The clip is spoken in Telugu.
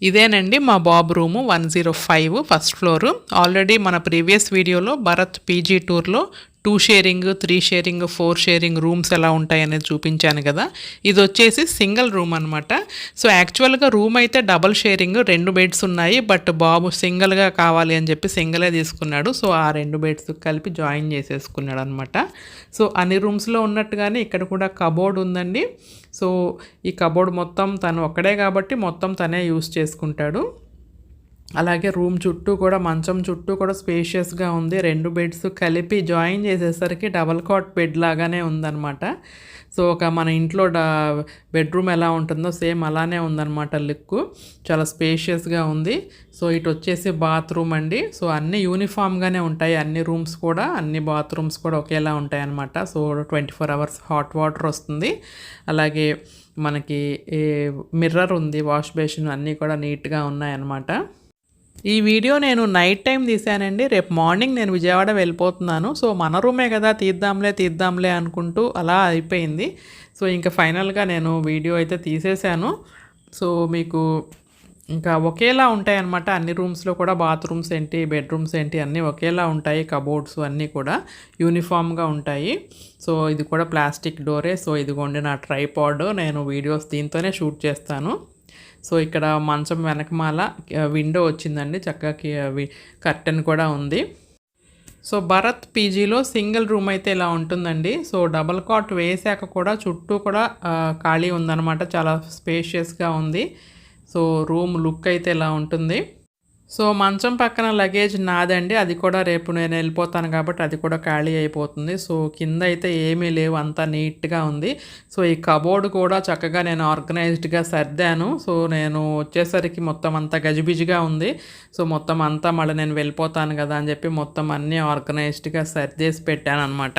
ఇదేనండి మా బాబు రూము 105 ఫస్ట్ ఫ్లోరు. ఆల్రెడీ మన ప్రీవియస్ వీడియోలో భరత్ పీజీ టూర్లో 2 షేరింగ్, 3 షేరింగ్, 4 షేరింగ్ రూమ్స్ ఎలా ఉంటాయి అనేది చూపించాను కదా. ఇది వచ్చేసి సింగిల్ రూమ్ అనమాట. సో యాక్చువల్గా రూమ్ అయితే డబల్ షేరింగ్, 2 బెడ్స్ ఉన్నాయి. బట్ బాబు సింగిల్గా కావాలి అని చెప్పి సింగిలే తీసుకున్నాడు. సో ఆ 2 బెడ్స్ కలిపి జాయిన్ చేసేసుకున్నాడు అనమాట. సో అన్ని రూమ్స్లో ఉన్నట్టుగానే ఇక్కడ కూడా కబోర్డ్ ఉందండి. సో ఈ కబోర్డ్ మొత్తం తను ఒక్కడే కాబట్టి మొత్తం తనే యూస్ చేసుకుంటాడు. అలాగే రూమ్ చుట్టూ కూడా మంచం చుట్టూ కూడా స్పేషియస్గా ఉంది. 2 బెడ్స్ కలిపి జాయిన్ చేసేసరికి డబల్ కాట్ బెడ్ లాగానే ఉందన్నమాట. సో ఒక మన ఇంట్లో బెడ్రూమ్ ఎలా ఉంటుందో సేమ్ అలానే ఉందన్నమాట లుక్. చాలా స్పేషియస్గా ఉంది. సో ఇటు వచ్చేసి బాత్రూమ్ అండి. సో అన్నీ యూనిఫామ్గానే ఉంటాయి, అన్ని రూమ్స్ కూడా, అన్ని బాత్రూమ్స్ కూడా ఒకేలా ఉంటాయి అన్నమాట. సో 24 అవర్స్ హాట్ వాటర్ వస్తుంది. అలాగే మనకి మిర్రర్ ఉంది, వాష్ బేసిన్ అన్నీ కూడా నీట్గా ఉన్నాయన్నమాట. ఈ వీడియో నేను నైట్ టైం తీసానండి. రేపు మార్నింగ్ నేను విజయవాడ వెళ్ళిపోతున్నాను. సో మన రూమే కదా, తీద్దాంలే అనుకుంటూ అలా అయిపోయింది. సో ఇంకా ఫైనల్గా నేను వీడియో అయితే తీసేశాను. సో మీకు ఇంకా ఒకేలా ఉంటాయి అన్నమాట అన్ని రూమ్స్లో కూడా. బాత్రూమ్స్ ఏంటి, బెడ్రూమ్స్ ఏంటి అన్నీ ఒకేలా ఉంటాయి. కబోర్డ్స్ అన్నీ కూడా యూనిఫామ్గా ఉంటాయి. సో ఇది కూడా ప్లాస్టిక్ డోరే. సో ఇదిగోండి నా ట్రైపాడ్. నేను వీడియోస్ దీంతోనే షూట్ చేస్తాను. సో ఇక్కడ మంచం వెనకమాల విండో వచ్చిందండి, చక్కగా కర్టెన్ కూడా ఉంది. సో భరత్ పీజీలో సింగిల్ రూమ్ అయితే ఇలా ఉంటుందండి. సో డబల్ కాట్ వేసాక కూడా చుట్టూ కూడా ఖాళీ ఉందన్నమాట, చాలా స్పేషియస్గా ఉంది. సో రూమ్ లుక్ అయితే ఇలా ఉంటుంది. సో మంచం పక్కన లగేజ్ నాదండి, అది కూడా రేపు నేను వెళ్ళిపోతాను కాబట్టి అది కూడా ఖాళీ అయిపోతుంది. సో కింద అయితే ఏమీ లేవు, అంతా నీట్గా ఉంది. సో ఈ కబోర్డ్ కూడా చక్కగా నేను ఆర్గనైజ్డ్గా సర్దాను. సో నేను వచ్చేసరికి మొత్తం అంతా గజిబిజిగా ఉంది. సో మొత్తం అంతా మళ్ళీ నేను వెళ్ళిపోతాను కదా అని చెప్పి మొత్తం అన్నీ ఆర్గనైజ్డ్గా సర్దేసి పెట్టాను అనమాట.